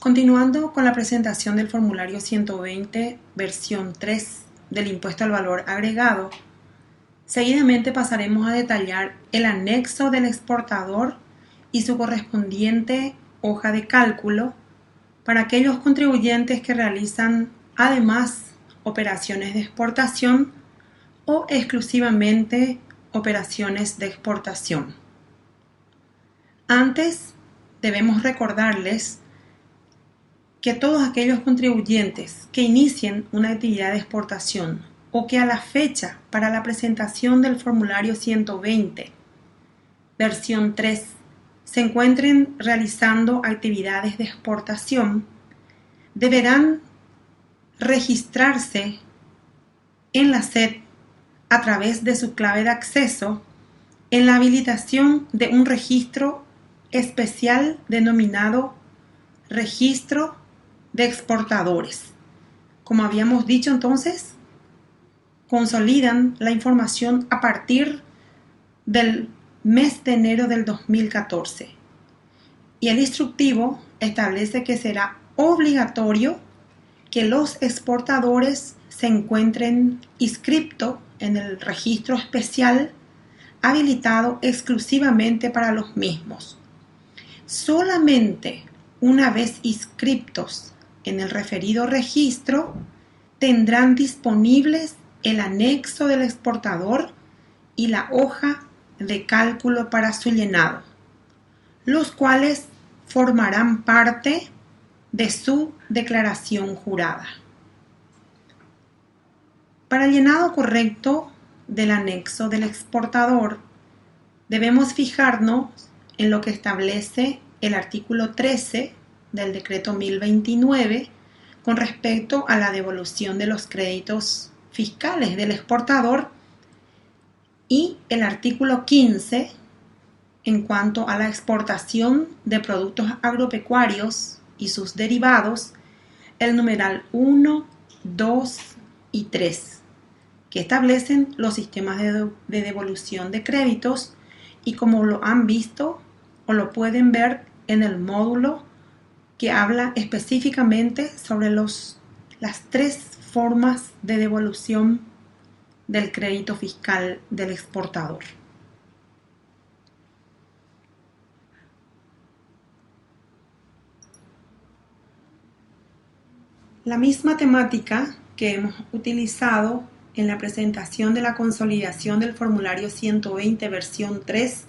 Continuando con la presentación del formulario 120, versión 3 del impuesto al valor agregado, seguidamente pasaremos a detallar el anexo del exportador y su correspondiente hoja de cálculo para aquellos contribuyentes que realizan además operaciones de exportación o exclusivamente operaciones de exportación. Antes, debemos recordarles que todos aquellos contribuyentes que inicien una actividad de exportación o que a la fecha para la presentación del formulario 120, versión 3, se encuentren realizando actividades de exportación, deberán registrarse en la SED a través de su clave de acceso en la habilitación de un registro especial denominado Registro de Exportadores. Como habíamos dicho entonces, consolidan la información a partir del mes de enero del 2014 y el instructivo establece que será obligatorio que los exportadores se encuentren inscritos en el registro especial habilitado exclusivamente para los mismos. Solamente una vez inscriptos en el referido registro, tendrán disponibles el anexo del exportador y la hoja de cálculo para su llenado, los cuales formarán parte de su declaración jurada. Para el llenado correcto del anexo del exportador, debemos fijarnos en lo que establece el artículo 13 del decreto 1029 con respecto a la devolución de los créditos fiscales del exportador y el artículo 15 en cuanto a la exportación de productos agropecuarios y sus derivados, el numeral 1, 2 y 3, que establecen los sistemas de devolución de créditos y como lo han visto o lo pueden ver en el módulo que habla específicamente sobre las tres formas de devolución del crédito fiscal del exportador. La misma temática que hemos utilizado en la presentación de la consolidación del formulario 120 versión 3,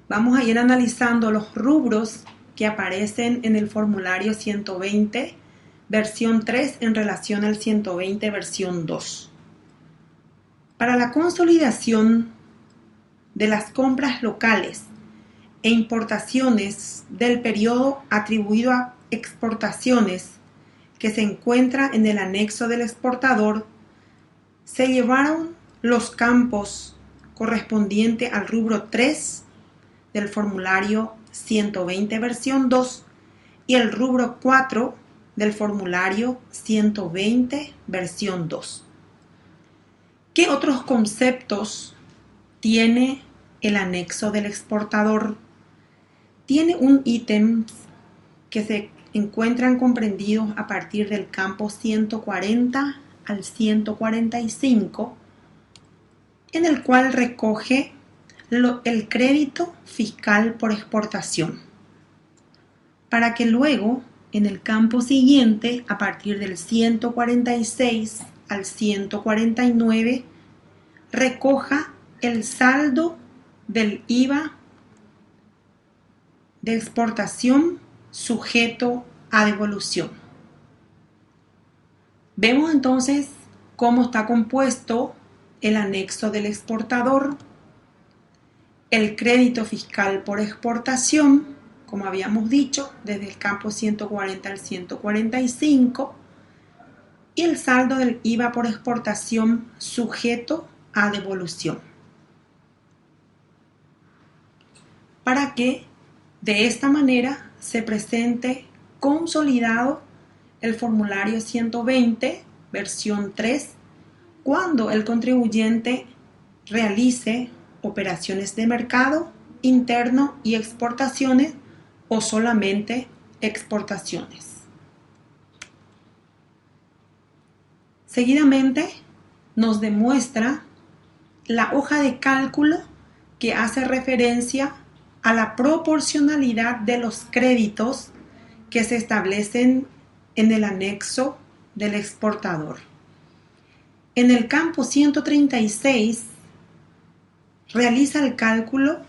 vamos a ir analizando los rubros que aparecen en el formulario 120 versión 3 en relación al 120 versión 2. Para la consolidación de las compras locales e importaciones del periodo atribuido a exportaciones que se encuentra en el anexo del exportador, se llevaron los campos correspondientes al rubro 3 del formulario 120 versión 2 y el rubro 4 del formulario 120 versión 2. ¿Qué otros conceptos tiene el anexo del exportador? Tiene un ítem que se encuentran comprendidos a partir del campo 140 al 145, en el cual recoge el crédito fiscal por exportación, para que luego en el campo siguiente, a partir del 146 al 149, recoja el saldo del IVA de exportación sujeto a devolución. Vemos entonces cómo está compuesto el anexo del exportador, el crédito fiscal por exportación, como habíamos dicho, desde el campo 140 al 145, y el saldo del IVA por exportación sujeto a devolución. Para que de esta manera se presente consolidado el formulario 120, versión 3, cuando el contribuyente realice operaciones de mercado interno y exportaciones o solamente exportaciones. Seguidamente nos demuestra la hoja de cálculo que hace referencia a la proporcionalidad de los créditos que se establecen en el anexo del exportador. En el campo 136 realiza el cálculo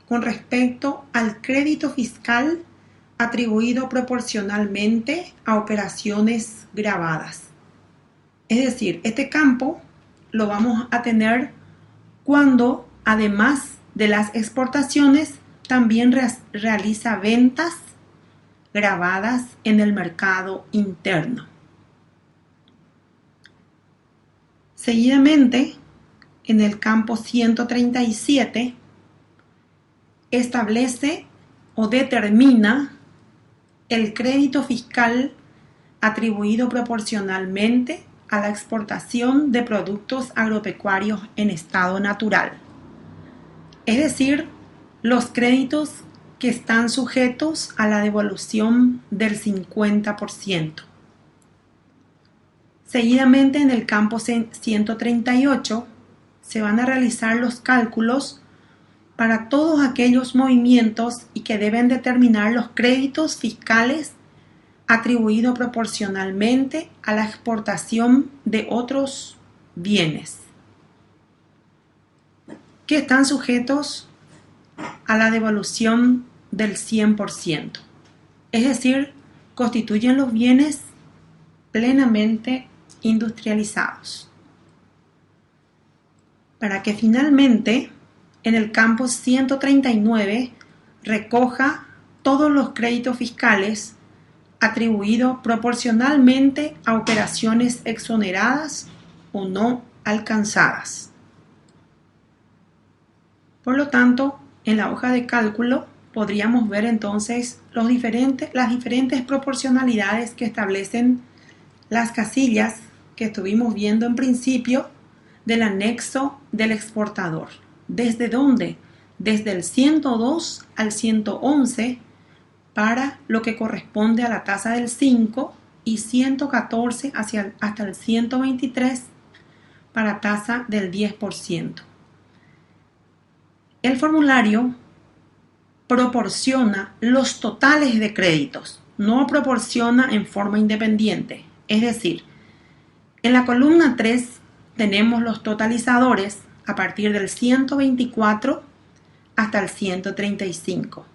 con respecto al crédito fiscal atribuido proporcionalmente a operaciones grabadas. Es decir, este campo lo vamos a tener cuando, además de las exportaciones, también realiza ventas grabadas en el mercado interno. Seguidamente, en el campo 137, establece o determina el crédito fiscal atribuido proporcionalmente a la exportación de productos agropecuarios en estado natural. Es decir, los créditos que están sujetos a la devolución del 50%. Seguidamente, en el campo 138 se van a realizar los cálculos para todos aquellos movimientos y que deben determinar los créditos fiscales atribuidos proporcionalmente a la exportación de otros bienes que están sujetos a la devolución del 100%. Es decir, constituyen los bienes plenamente industrializados. Para que finalmente en el campo 139 recoja todos los créditos fiscales atribuidos proporcionalmente a operaciones exoneradas o no alcanzadas. Por lo tanto, en la hoja de cálculo podríamos ver entonces las diferentes proporcionalidades que establecen las casillas que estuvimos viendo en principio del anexo del exportador. ¿Desde dónde? Desde el 102 al 111 para lo que corresponde a la tasa del 5 y 114 hasta el 123 para tasa del 10%. El formulario proporciona los totales de créditos, no proporciona en forma independiente. Es decir, en la columna 3 tenemos los totalizadores a partir del 124 hasta el 135.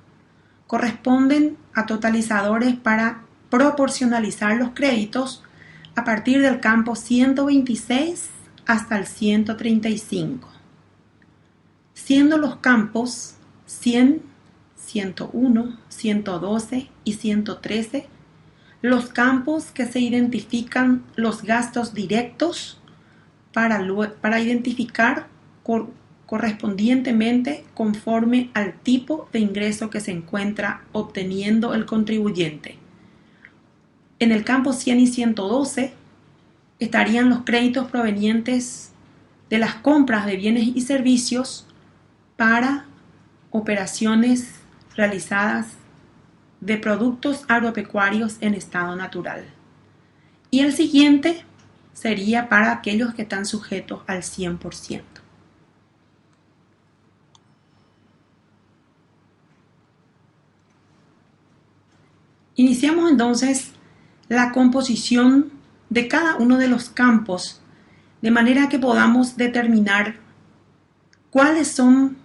Corresponden a totalizadores para proporcionalizar los créditos a partir del campo 126 hasta el 135, siendo los campos 100, 101, 112 y 113 los campos que se identifican los gastos directos para identificar correspondientemente conforme al tipo de ingreso que se encuentra obteniendo el contribuyente. En el campo 100 y 112 estarían los créditos provenientes de las compras de bienes y servicios para operaciones realizadas de productos agropecuarios en estado natural. Y el siguiente sería para aquellos que están sujetos al 100%. Iniciamos entonces la composición de cada uno de los campos de manera que podamos determinar cuáles son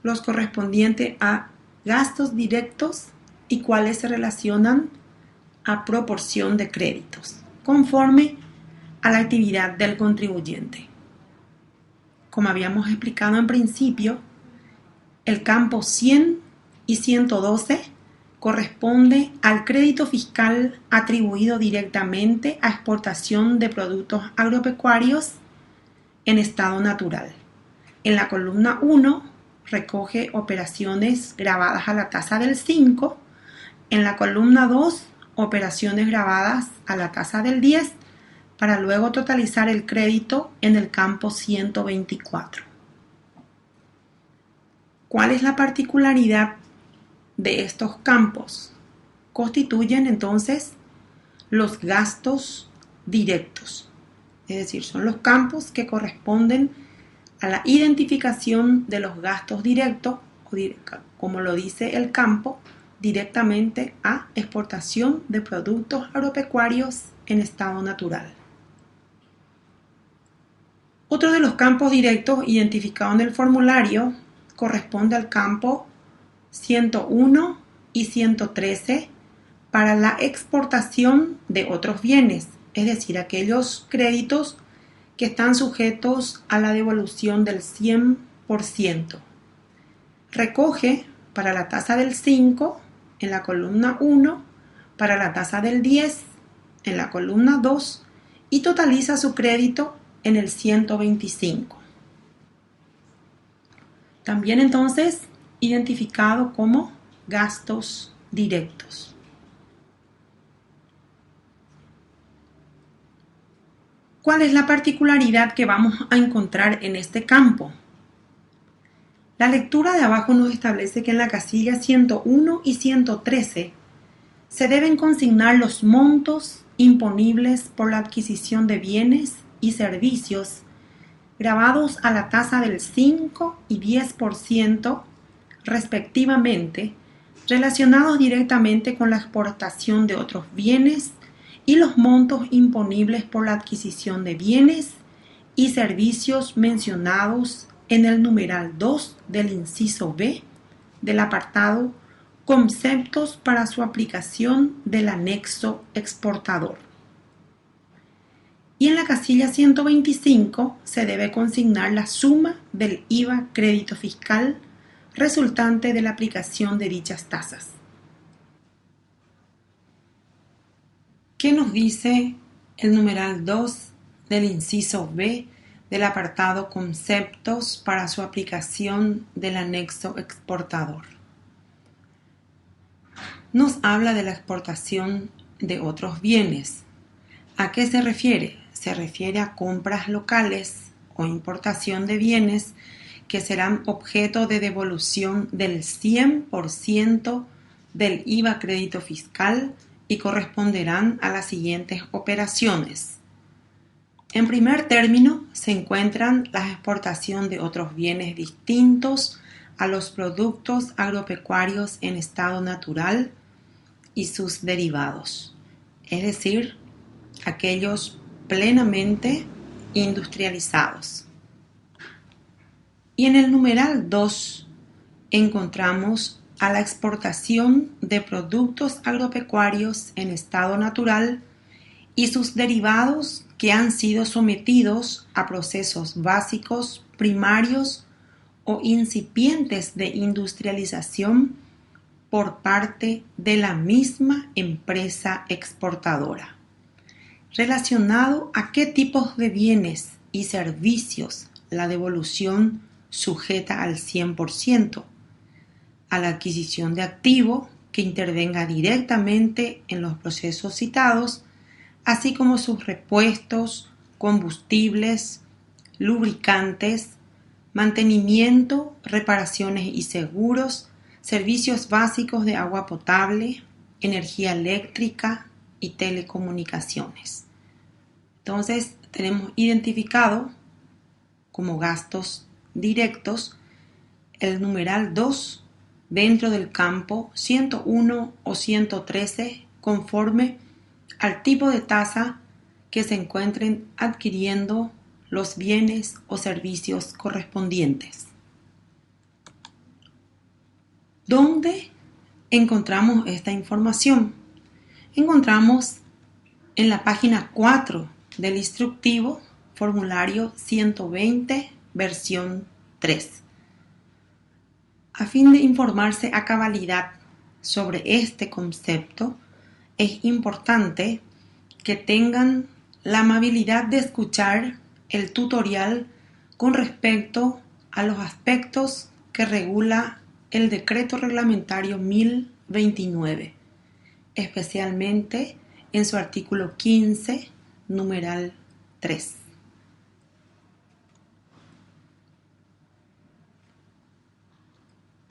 los correspondientes a gastos directos y cuáles se relacionan a proporción de créditos, conforme a la actividad del contribuyente. Como habíamos explicado en principio, el campo 100 y 112 corresponde al crédito fiscal atribuido directamente a exportación de productos agropecuarios en estado natural. En la columna 1 recoge operaciones grabadas a la tasa del 5, en la columna 2 operaciones grabadas a la tasa del 10, para luego totalizar el crédito en el campo 124. ¿Cuál es la particularidad de estos campos? constituyen entonces los gastos directos. Es decir, son los campos que corresponden a la identificación de los gastos directos, como lo dice el campo, directamente a exportación de productos agropecuarios en estado natural. Otro de los campos directos identificados en el formulario corresponde al campo 101 y 113 para la exportación de otros bienes, es decir, aquellos créditos que están sujetos a la devolución del 100%. Recoge para la tasa del 5 en la columna 1, para la tasa del 10 en la columna 2 y totaliza su crédito en el 125. También entonces identificado como gastos directos. ¿Cuál es la particularidad que vamos a encontrar en este campo? La lectura de abajo nos establece que en la casilla 101 y 113 se deben consignar los montos imponibles por la adquisición de bienes y servicios grabados a la tasa del 5 y 10% respectivamente, relacionados directamente con la exportación de otros bienes y los montos imponibles por la adquisición de bienes y servicios mencionados en el numeral 2 del inciso B del apartado Conceptos para su aplicación del anexo exportador. Y en la casilla 125 se debe consignar la suma del IVA crédito fiscal resultante de la aplicación de dichas tasas. ¿Qué nos dice el numeral 2 del inciso B del apartado Conceptos para su aplicación del anexo exportador? Nos habla de la exportación de otros bienes. ¿A qué se refiere? Se refiere a compras locales o importación de bienes que serán objeto de devolución del 100% del IVA crédito fiscal y corresponderán a las siguientes operaciones. En primer término, se encuentran la exportación de otros bienes distintos a los productos agropecuarios en estado natural y sus derivados, es decir, aquellos plenamente industrializados. Y en el numeral 2 encontramos a la exportación de productos agropecuarios en estado natural y sus derivados que han sido sometidos a procesos básicos, primarios o incipientes de industrialización por parte de la misma empresa exportadora. Relacionado a qué tipos de bienes y servicios la devolución sujeta al 100%, a la adquisición de activo que intervenga directamente en los procesos citados, así como sus repuestos, combustibles, lubricantes, mantenimiento, reparaciones y seguros, servicios básicos de agua potable, energía eléctrica y telecomunicaciones. Entonces, tenemos identificado como gastos directos el numeral 2 dentro del campo 101 o 113 conforme al tipo de tasa que se encuentren adquiriendo los bienes o servicios correspondientes. ¿Dónde encontramos esta información? Encontramos en la página 4 del instructivo, formulario 120, versión 3. A fin de informarse a cabalidad sobre este concepto, es importante que tengan la amabilidad de escuchar el tutorial con respecto a los aspectos que regula el Decreto Reglamentario 1029, especialmente en su artículo 15, numeral 3.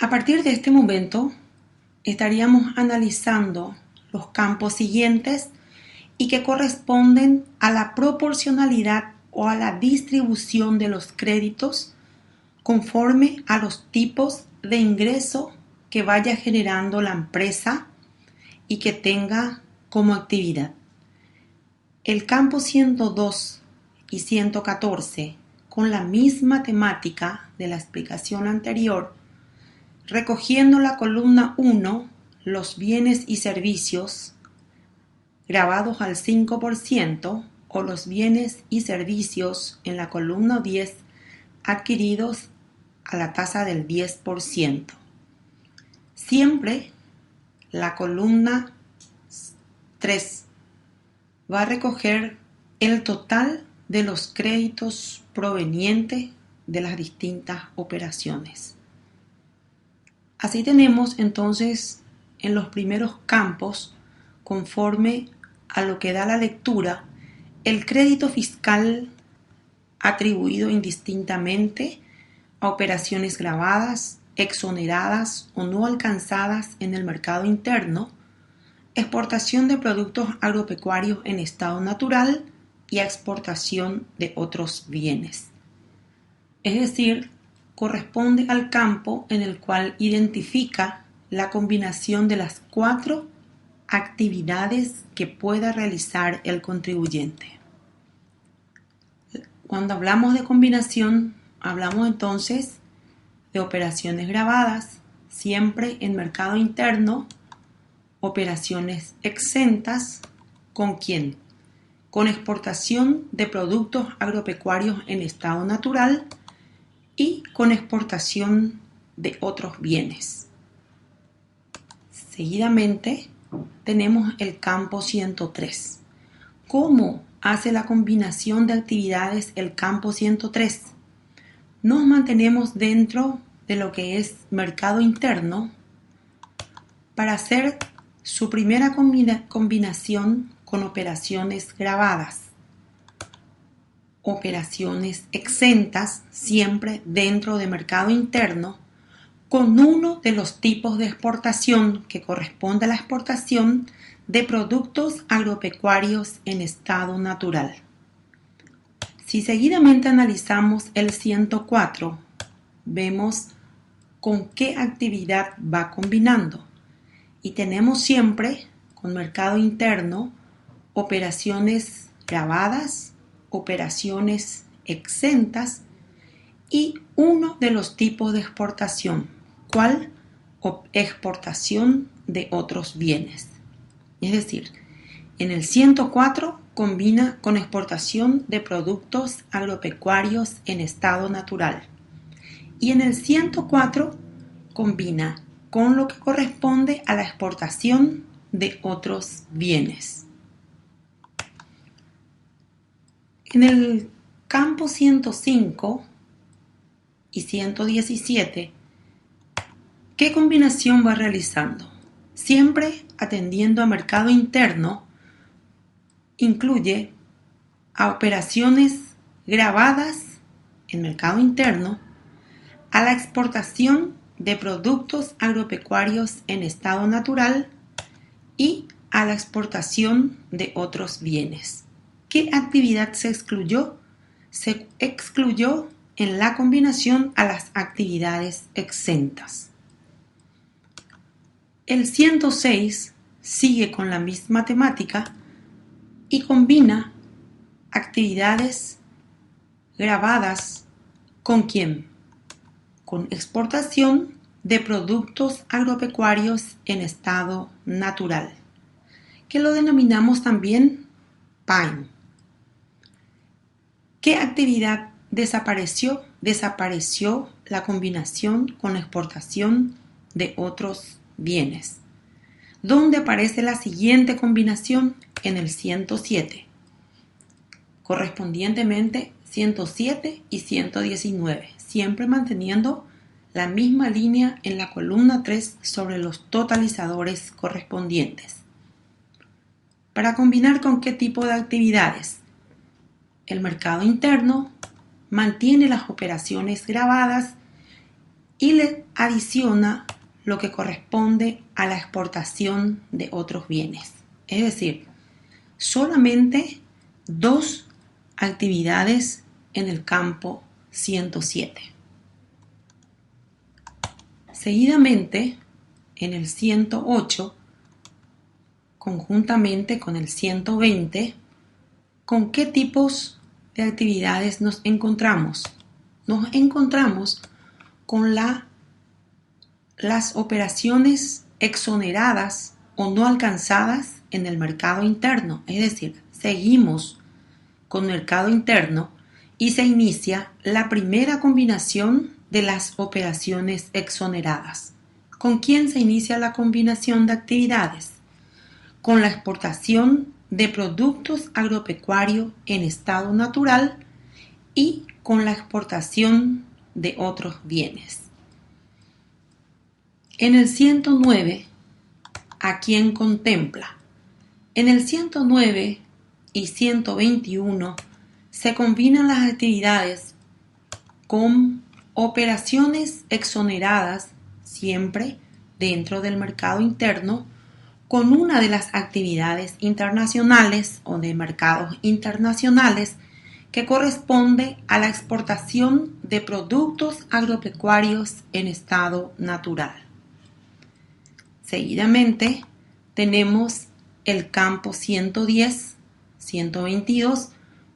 A partir de este momento, estaríamos analizando los campos siguientes y que corresponden a la proporcionalidad o a la distribución de los créditos conforme a los tipos de ingreso que vaya generando la empresa y que tenga como actividad. El campo 102 y 114, con la misma temática de la explicación anterior, recogiendo la columna 1, los bienes y servicios, grabados al 5%, o los bienes y servicios en la columna 10, adquiridos a la tasa del 10%. Siempre la columna 3 va a recoger el total de los créditos provenientes de las distintas operaciones. Así tenemos entonces en los primeros campos, conforme a lo que da la lectura, el crédito fiscal atribuido indistintamente a operaciones gravadas, exoneradas o no alcanzadas en el mercado interno, exportación de productos agropecuarios en estado natural y exportación de otros bienes. Es decir, corresponde al campo en el cual identifica la combinación de las 4 actividades que pueda realizar el contribuyente. Cuando hablamos de combinación, hablamos entonces de operaciones gravadas, siempre en mercado interno, operaciones exentas, ¿con quién? Con exportación de productos agropecuarios en estado natural y con exportación de otros bienes. Seguidamente tenemos el campo 103. ¿Cómo hace la combinación de actividades el campo 103? Nos mantenemos dentro de lo que es mercado interno para hacer su primera combinación con operaciones gravadas, operaciones exentas, siempre dentro de mercado interno, con uno de los tipos de exportación que corresponde a la exportación de productos agropecuarios en estado natural. Si seguidamente analizamos el 104, vemos con qué actividad va combinando. Y tenemos siempre, con mercado interno, operaciones gravadas, operaciones exentas y uno de los tipos de exportación, ¿cuál? Exportación de otros bienes. Es decir, en el 104 combina con exportación de productos agropecuarios en estado natural. Y en el 104 combina con lo que corresponde a la exportación de otros bienes. En el campo 105 y 117, ¿qué combinación va realizando? Siempre atendiendo a mercado interno, incluye a operaciones gravadas en mercado interno, a la exportación de productos agropecuarios en estado natural y a la exportación de otros bienes. ¿Qué actividad se excluyó? Se excluyó en la combinación a las actividades exentas. El 106 sigue con la misma temática y combina actividades gravadas ¿con quién? Con exportación de productos agropecuarios en estado natural, que lo denominamos también PAIN. ¿Qué actividad desapareció? Desapareció la combinación con exportación de otros bienes. ¿Dónde aparece la siguiente combinación? En el 107. Correspondientemente 107 y 119, siempre manteniendo la misma línea en la columna 3 sobre los totalizadores correspondientes. ¿Para combinar con qué tipo de actividades? El mercado interno mantiene las operaciones gravadas y le adiciona lo que corresponde a la exportación de otros bienes. Es decir, solamente dos actividades en el campo 107. Seguidamente, en el 108, conjuntamente con el 120, ¿con qué tipos de actividades nos encontramos? Nos encontramos con las operaciones exoneradas o no alcanzadas en el mercado interno. Es decir, seguimos con mercado interno y se inicia la primera combinación de las operaciones exoneradas. ¿Con quién se inicia la combinación de actividades? Con la exportación de productos agropecuarios en estado natural y con la exportación de otros bienes. En el 109, ¿a quién contempla? En el 109 y 121 se combinan las actividades con operaciones exoneradas, siempre dentro del mercado interno, con una de las actividades internacionales o de mercados internacionales que corresponde a la exportación de productos agropecuarios en estado natural. Seguidamente tenemos el campo 110, 122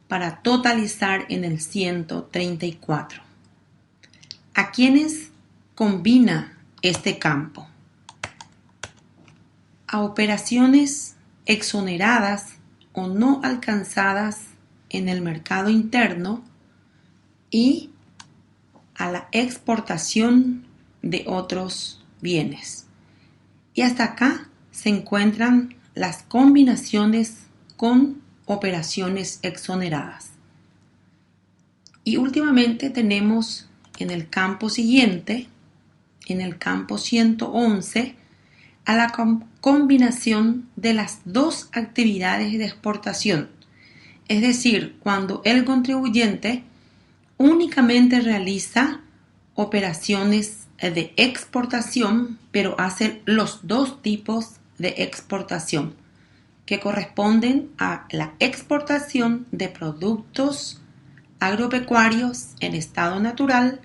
para totalizar en el 134. ¿A quiénes combina este campo? A operaciones exoneradas o no alcanzadas en el mercado interno y a la exportación de otros bienes. Y hasta acá se encuentran las combinaciones con operaciones exoneradas. Y últimamente tenemos en el campo siguiente, en el campo 111, a la combinación de las dos actividades de exportación. Es decir, cuando el contribuyente únicamente realiza operaciones de exportación, pero hace los dos tipos de exportación, que corresponden a la exportación de productos agropecuarios en estado natural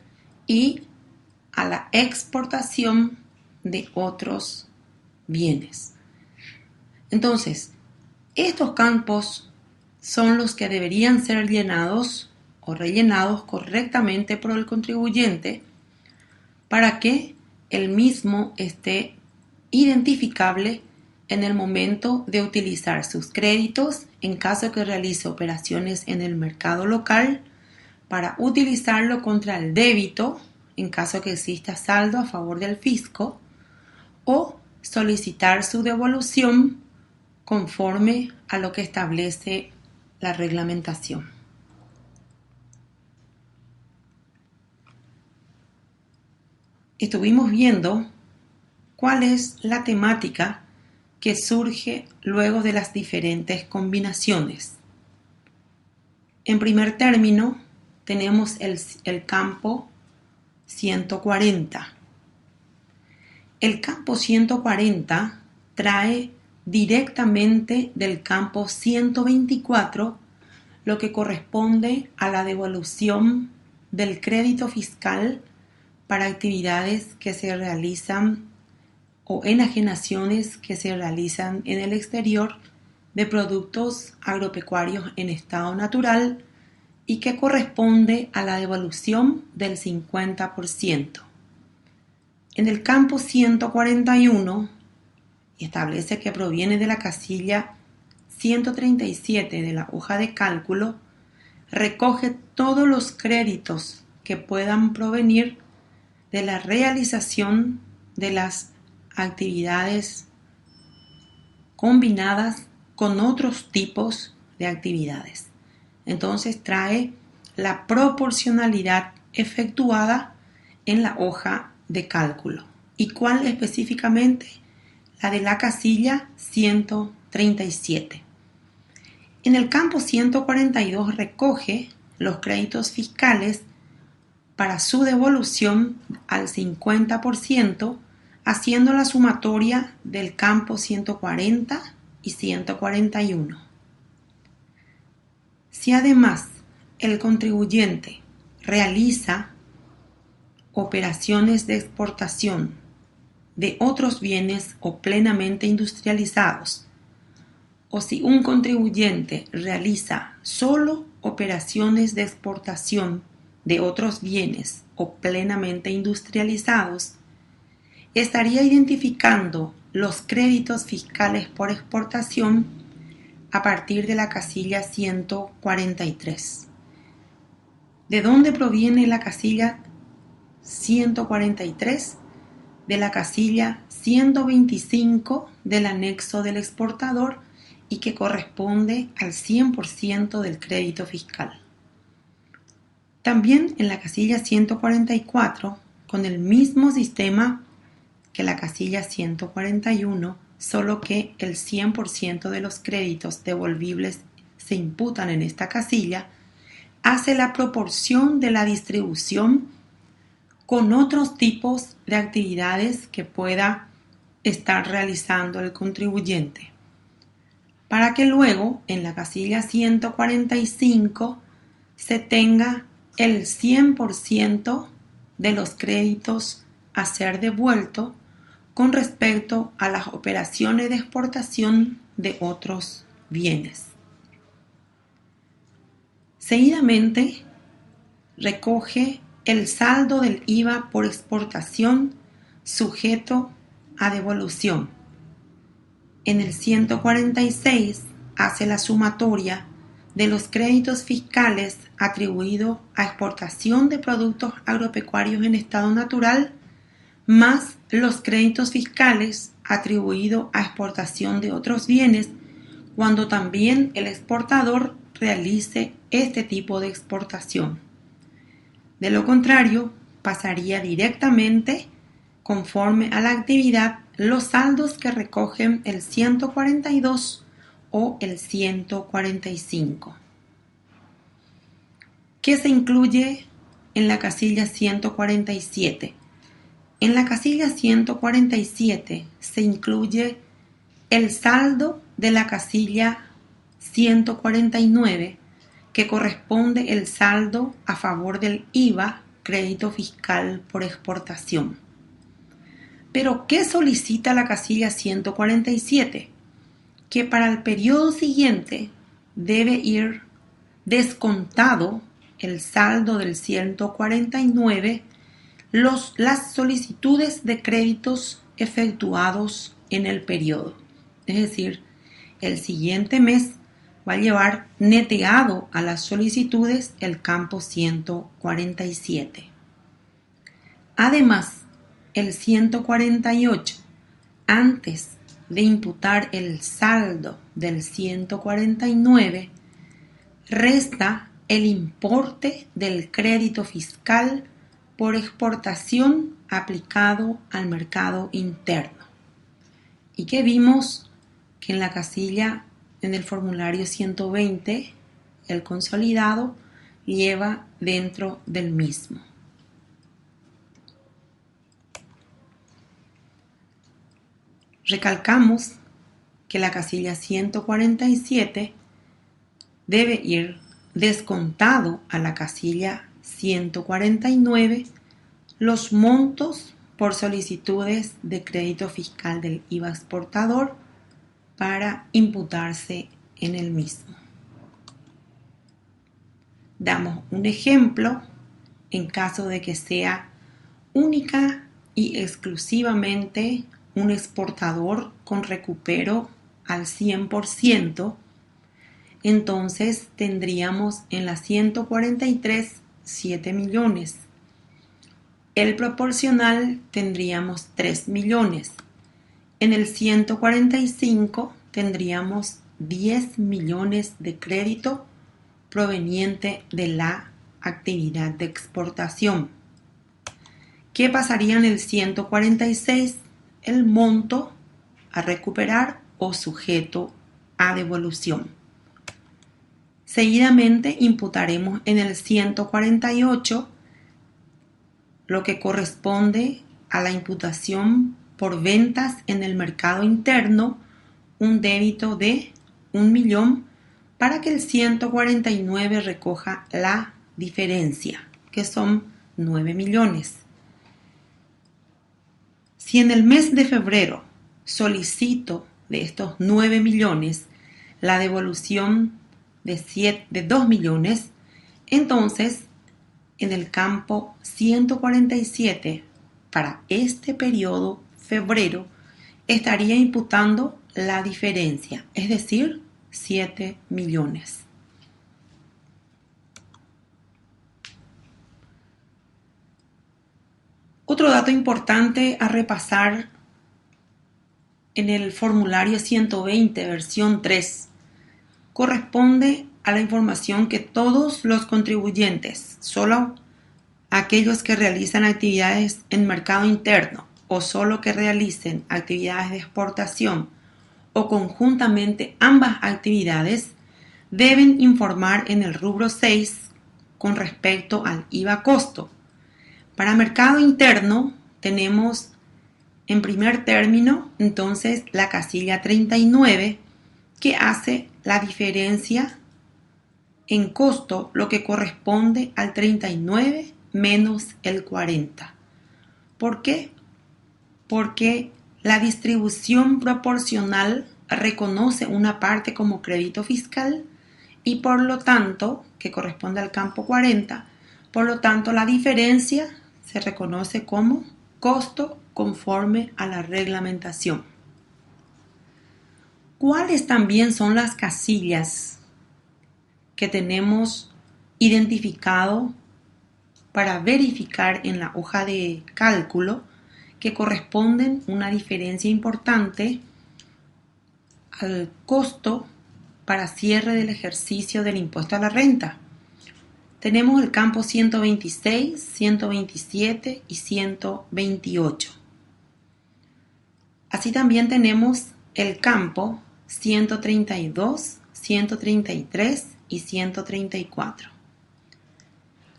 y a la exportación de otros bienes. Entonces, estos campos son los que deberían ser llenados o rellenados correctamente por el contribuyente para que el mismo esté identificable en el momento de utilizar sus créditos en caso que realice operaciones en el mercado local, para utilizarlo contra el débito en caso que exista saldo a favor del fisco, o solicitar su devolución conforme a lo que establece la reglamentación. Estuvimos viendo cuál es la temática que surge luego de las diferentes combinaciones. En primer término, tenemos el campo 140. El campo 140 trae directamente del campo 124 lo que corresponde a la devolución del crédito fiscal para actividades que se realizan o enajenaciones que se realizan en el exterior de productos agropecuarios en estado natural y que corresponde a la devolución del 50%. En el campo 141 establece que proviene de la casilla 137 de la hoja de cálculo, recoge todos los créditos que puedan provenir de la realización de las actividades combinadas con otros tipos de actividades. Entonces trae la proporcionalidad efectuada en la hoja de cálculo. ¿Y cuál específicamente? La de la casilla 137. En el campo 142 recoge los créditos fiscales para su devolución al 50% haciendo la sumatoria del campo 140 y 141. Si además el contribuyente realiza operaciones de exportación de otros bienes o plenamente industrializados, o si un contribuyente realiza solo operaciones de exportación de otros bienes o plenamente industrializados, estaría identificando los créditos fiscales por exportación a partir de la casilla 143. ¿De dónde proviene la casilla 143? De la casilla 125 del anexo del exportador y que corresponde al 100% del crédito fiscal. También en la casilla 144, con el mismo sistema que la casilla 141, solo que el 100% de los créditos devolvibles se imputan en esta casilla, hace la proporción de la distribución con otros tipos de actividades que pueda estar realizando el contribuyente, para que luego en la casilla 145 se tenga el 100% de los créditos a ser devuelto con respecto a las operaciones de exportación de otros bienes. Seguidamente, recoge el saldo del IVA por exportación sujeto a devolución. En el 146 hace la sumatoria de los créditos fiscales atribuidos a exportación de productos agropecuarios en estado natural más los créditos fiscales atribuidos a exportación de otros bienes cuando también el exportador realice este tipo de exportación. De lo contrario, pasaría directamente, conforme a la actividad, los saldos que recogen el 142 o el 145. ¿Qué se incluye en la casilla 147? En la casilla 147 se incluye el saldo de la casilla 149, que corresponde el saldo a favor del IVA, crédito fiscal por exportación. Pero, ¿qué solicita la casilla 147? Que para el periodo siguiente debe ir descontado el saldo del 149, las solicitudes de créditos efectuados en el periodo. Es decir, el siguiente mes va a llevar neteado a las solicitudes el campo 147. Además, el 148, antes de imputar el saldo del 149, resta el importe del crédito fiscal por exportación aplicado al mercado interno. Y que vimos que en la casilla, en el formulario 120, el consolidado lleva dentro del mismo. Recalcamos que la casilla 147 debe ir descontado a la casilla 149 los montos por solicitudes de crédito fiscal del IVA exportador para imputarse en el mismo. Damos un ejemplo en caso de que sea única y exclusivamente un exportador con recupero al 100%, entonces tendríamos en la 143 7 millones. El proporcional tendríamos 3 millones. En el 145 tendríamos 10 millones de crédito proveniente de la actividad de exportación. ¿Qué pasaría en el 146? El monto a recuperar o sujeto a devolución. Seguidamente imputaremos en el 148 lo que corresponde a la imputación por ventas en el mercado interno un débito de 1.000.000 para que el 149 recoja la diferencia, que son 9 millones. Si en el mes de febrero solicito de estos 9 millones la devolución de 2 millones, entonces en el campo 147 para este periodo febrero estaría imputando la diferencia, es decir, 7 millones. Otro dato importante a repasar en el formulario 120 versión 3 corresponde a la información que todos los contribuyentes, solo aquellos que realizan actividades en mercado interno o solo que realicen actividades de exportación o conjuntamente ambas actividades, deben informar en el rubro 6 con respecto al IVA costo. Para mercado interno tenemos en primer término entonces la casilla 39 que hace la diferencia en costo, lo que corresponde al 39 menos el 40. ¿Por qué? Porque la distribución proporcional reconoce una parte como crédito fiscal y por lo tanto, que corresponde al campo 40, por lo tanto la diferencia se reconoce como costo conforme a la reglamentación. ¿Cuáles también son las casillas que tenemos identificado para verificar en la hoja de cálculo que corresponden una diferencia importante al costo para cierre del ejercicio del impuesto a la renta? Tenemos el campo 126, 127 y 128. Así también tenemos el campo 132, 133 y 134.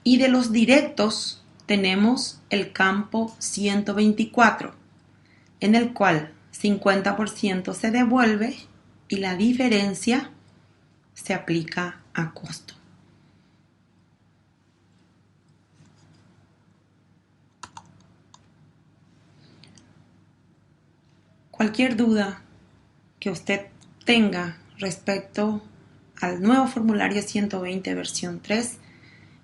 Y de los directos tenemos el campo 124, en el cual 50% se devuelve y la diferencia se aplica a costo. Cualquier duda que usted tenga respecto al nuevo formulario 120 versión 3,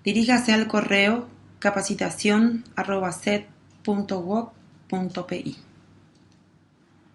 diríjase al correo capacitacion@cet.gov.pi.